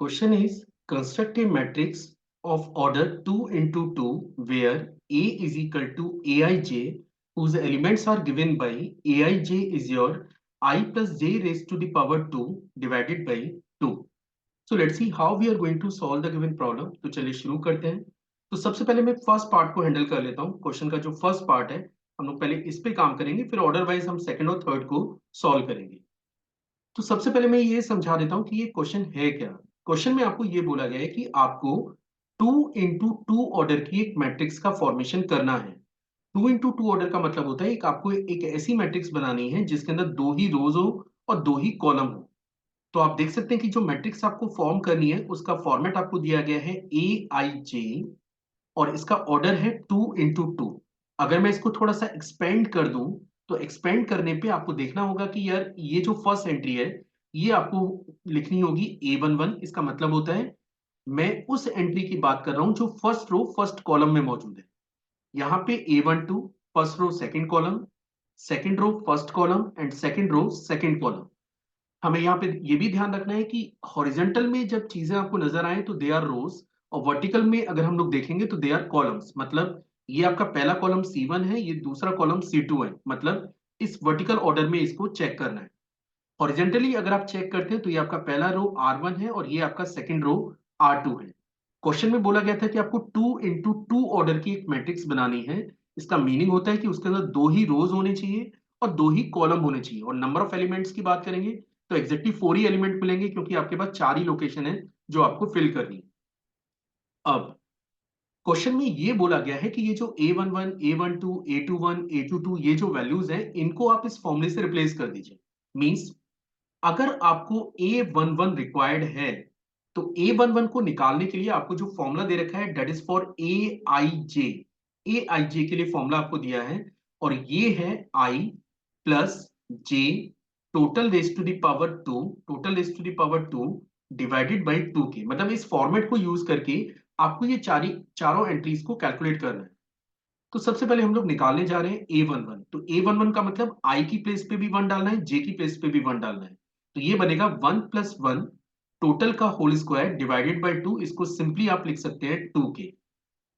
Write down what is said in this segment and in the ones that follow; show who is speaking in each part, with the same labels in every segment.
Speaker 1: Question is construct a matrix of order 2 into 2 where A is equal to Aij whose elements are given by Aij is your I plus j raised to the power 2 divided by 2. So let's see how we are going to solve the given problem. तो चलिए शुरू करते हैं। तो सबसे पहले मैं first part को हैंडल कर लेता हूँ। क्वेश्चन का जो फर्स्ट पार्ट है हम लोग पहले इस पे काम करेंगे, फिर ऑर्डर वाइज हम सेकंड और थर्ड को सॉल्व करेंगे। तो सबसे पहले मैं ये समझा देता हूँ कि ये क्वेश्चन है क्या। क्वेश्चन में आपको ये बोला गया है कि आपको 2 into 2 ऑर्डर की एक मैट्रिक्स का फॉर्मेशन करना है। 2 into 2 ऑर्डर का मतलब होता है एक आपको एक ऐसी मैट्रिक्स बनानी है जिसके अंदर दो ही रोज हो और दो ही कॉलम हो। तो आप देख सकते हैं कि जो मैट्रिक्स आपको फॉर्म करनी है उसका फॉर्मेट आपको दिया गया है ए आई जे और इसका ऑर्डर है 2 into 2। अगर मैं इसको थोड़ा सा एक्सपेंड कर दूं तो एक्सपेंड करने पे आपको देखना होगा कि यार ये जो फर्स्ट एंट्री है ये आपको लिखनी होगी A11। इसका मतलब होता है मैं उस एंट्री की बात कर रहा हूं जो फर्स्ट रो फर्स्ट कॉलम में मौजूद है। यहाँ पे A12 first row second column, second row first column and second row second column. हमें यहाँ पे ये भी ध्यान रखना है कि हॉरिजेंटल में जब चीजें आपको नजर आए तो दे आर रोज, और वर्टिकल में अगर हम लोग देखेंगे तो दे आर कॉलम्स। मतलब ये आपका पहला कॉलम C1 है, ये दूसरा कॉलम C2 है। मतलब इस वर्टिकल ऑर्डर में इसको चेक करना है। हॉरिजेंटली अगर आप चेक करते हैं तो ये आपका पहला रो R1 है और ये आपका सेकंड रो R2 है। क्वेश्चन में बोला गया था कि आपको 2 into 2 ऑर्डर की एक मैट्रिक्स बनानी है। इसका मीनिंग होता है कि उसके अंदर दो ही रोज होने चाहिए और दो ही कॉलम होने चाहिए। और नंबर ऑफ एलिमेंट्स की बात करेंगे तो एग्जैक्टली 4 ही एलिमेंट मिलेंगे क्योंकि आपके पास 4 ही लोकेशन है जो आपको फिल करनी है। अब क्वेश्चन में ये बोला गया है कि ये जो A11, A12, A21, A22 ये जो वैल्यूज हैं इनको आप इस फॉर्मूले से रिप्लेस कर दीजिए। मींस अगर आपको A11 रिक्वायर्ड है तो A11 को निकालने के लिए आपको जो फॉर्मूला दे रखा है डेट इज फॉर ए आई जे। ए आई जे के लिए फॉर्मूला आपको दिया है और ये है I plus j total raise to the power 2, total raise to the power 2 divided by 2 के। मतलब इस फॉर्मेट को यूज करके आपको ये चारों एंट्रीज को कैलकुलेट करना है। तो सबसे पहले हम लोग निकालने जा रहे हैं A11। तो A11 का मतलब I की प्लेस पे भी 1 डालना है, J की प्लेस पे भी 1 डालना है। तो ये बनेगा 1 + 1 टोटल का होल स्क्वायर डिवाइडेड बाई 2। इसको सिंपली आप लिख सकते हैं 2 के।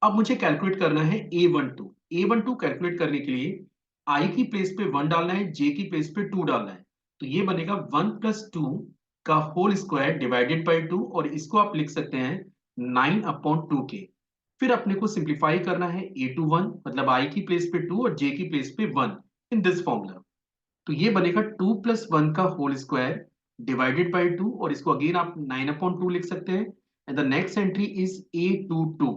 Speaker 1: अब मुझे कैलकुलेट करना है A12। A12 कैलकुलेट करने के लिए I की प्लेस पे 1 डालना है, J की प्लेस पे 2 डालना है। तो ये बनेगा 1 + 2 का होल स्क्वायर डिवाइडेड बाई 2 और इसको आप लिख सकते हैं 9/2 के। फिर अपने को सिंप्लीफाई करना है A21 मतलब I की प्लेस पे 2 और J की प्लेस पे 1 इन दिस फॉर्मूला। तो ये बनेगा 2 + 1 का होल स्क्वायर डिवाइडेड बाई 2 और इसको अगेन आप 9/2 लिख सकते हैं। And the next entry is A22।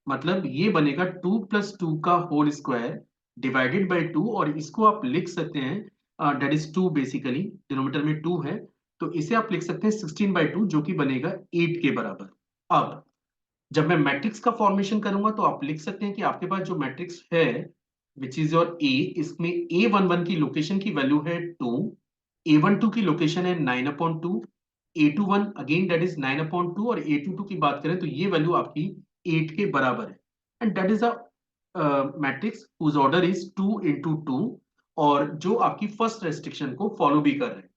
Speaker 1: मतलब ये बनेगा 2 + 2 का होल स्क्वायर डिवाइडेड बाई 2 और इसको आप लिख सकते हैं डेट इज 2। बेसिकली डिनोमिनेटर में 2 है तो इसे आप लिख सकते हैं 16/2 जो कि बनेगा 8 के बराबर। अब जब मैं मैट्रिक्स का फॉर्मेशन करूंगा तो आप लिख सकते हैं कि आपके पास जो मैट्रिक्स है विच इज योर ए, इसमें A11 की लोकेशन की वैल्यू है 2, A12 की लोकेशन है 9/2, A21 अगेन दैट इज 9/2 और A22 की बात करें तो ये वैल्यू आपकी 8 के बराबर है। And that is a matrix whose order is 2 into 2 और जो आपकी फर्स्ट रेस्ट्रिक्शन को फॉलो भी कर रहे हैं।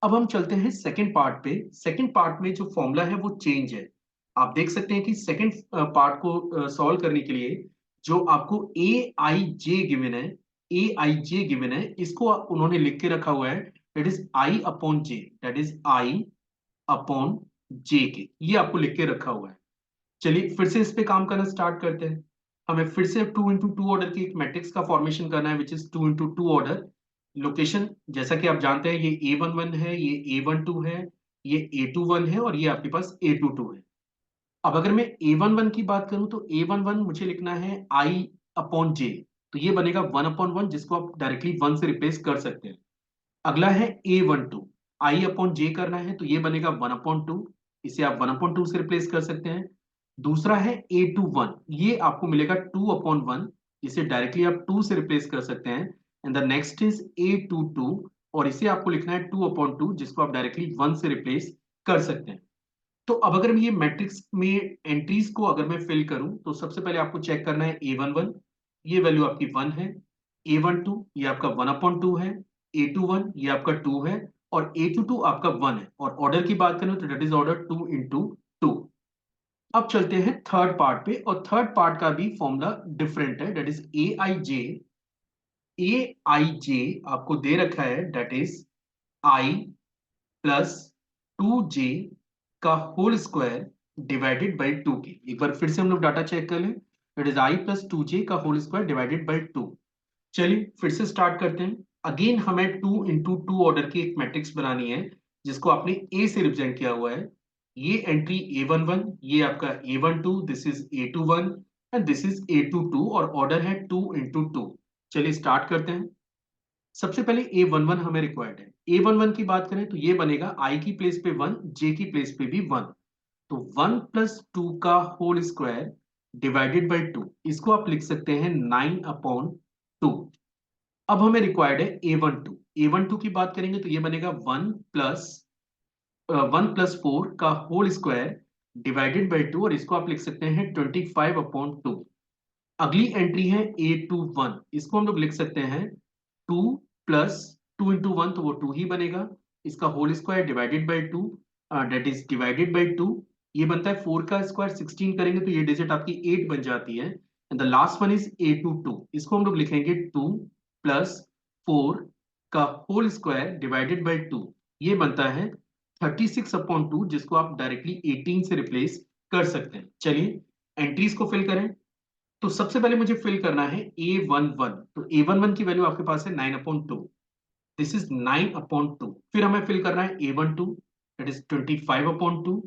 Speaker 1: अब हम चलते हैं सेकंड पार्ट पे। सेकंड पार्ट में जो फॉर्मूला है वो चेंज है। आप देख सकते हैं कि सेकंड पार्ट को सॉल्व करने के लिए जो आपको ए आई जे गिवन है, ए आई जे गिवन है इसको उन्होंने लिख के रखा हुआ है that is I upon J, that is I upon J के। ये आपको लिख के रखा हुआ है। चलिए फिर से इस पे काम करना स्टार्ट करते हैं। हमें फिर से 2 into 2 ऑर्डर की एक मैट्रिक्स का फॉर्मेशन करना है which is 2 into 2 order. Location जैसा कि आप जानते हैं ये A11 है, ये A12 है, ये A21 है और ये आपके पास A22 है। अब अगर मैं A11 की बात करूं तो A11 मुझे लिखना है I अपॉन जे। तो ये बनेगा 1/1 जिसको आप डायरेक्टली 1 से रिप्लेस कर सकते हैं। अगला है A12, I अपॉन जे करना है तो ये बनेगा 1/2। इसे आप 1/2 से रिप्लेस कर सकते हैं। दूसरा है A21, ये आपको मिलेगा 2/1। इसे डायरेक्टली आप 2 से रिप्लेस कर सकते हैं। And the next is A22 और इसे आपको लिखना है 2/2 जिसको आप डायरेक्टली 1 से रिप्लेस कर सकते हैं। तो अब अगर मैं ये मैट्रिक्स में एंट्रीज को अगर मैं फिल करूं तो सबसे पहले आपको चेक करना है A11, ये वैल्यू आपकी 1 है। A12 ये आपका 1/2 है। A21 ये आपका 2 है और A22 आपका 1 है, और ऑर्डर की बात करें तो दैट इज ऑर्डर 2 into 2। अब चलते हैं थर्ड पार्ट पे, और थर्ड पार्ट का भी फॉर्मूला डिफरेंट है, दैट इज ए आई जे आपको दे रखा है, that is I plus 2j का होल स्क्वायर डिवाइडेड बाई 2 के। एक बार फिर से हम लोग डाटा चेक कर लें, that is I plus 2j का होल स्क्वायर डिवाइडेड बाई 2। चलिए फिर से स्टार्ट करते हैं। अगेन हमें 2 into 2 ऑर्डर की एक मैट्रिक्स बनानी है, जिसको आपने ए से रिप्रेजेंट किया हुआ है। ये एंट्री A11, ये आपका A12, this is A21 and this is A22, और ऑर्डर है 2 into 2। चलिए स्टार्ट करते हैं। सबसे पहले A11 हमें रिक्वायर्ड है। A11 की बात करें तो ये बनेगा I की प्लेस पे 1, J की प्लेस पे भी 1, तो 1 + 2 का होल स्क्वायर डिवाइडेड बाई 2, इसको आप लिख सकते हैं 9/2। अब हमें रिक्वायर्ड है A12 की बात करेंगे तो ये बनेगा 1 + 4 का होल स्क्वायर डिवाइडेड बाई 2, और इसको आप लिख सकते हैं 25/2। अगली एंट्री है A21, इसको हम लोग लिख सकते हैं 2 + 2 into 1, तो वो 2 ही बनेगा। इसका whole square divided by 2, that is divided by 2। ये बनता है 4 का स्क्वायर, 16 करेंगे तो ये डिजिट आपकी 8 बन जाती है। And the last one is A22, इसको हम लोग लिखेंगे 2 + 4 का होल स्क्वायर डिवाइडेड बाई 2। ये बनता है 36/2, जिसको आप डायरेक्टली 18 से रिप्लेस कर सकते हैं। चलिए एंट्रीज को फिल करें। तो सबसे पहले मुझे फिल करना है A11, तो A11 की वैल्यू आपके पास है 9/2, दिस इज 9/2। फिर हमें फिल करना है A12, दैट इज 25/2।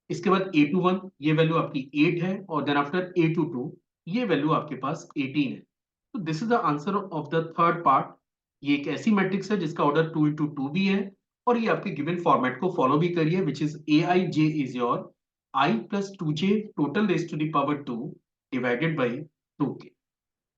Speaker 1: इसके बाद A21, ये वैल्यू आपकी 8 है, और देन आफ्टर A22 ये वैल्यू आपके पास 18 है। तो this is the answer of the third part. ये एक ऐसी मैट्रिक्स है जिसका ऑर्डर 2 into 2 भी है, और ये आपके गिवन फॉर्मेट को फॉलो भी करिए, which is Aij is your I + 2j total raise to the power 2 divided by 2 के।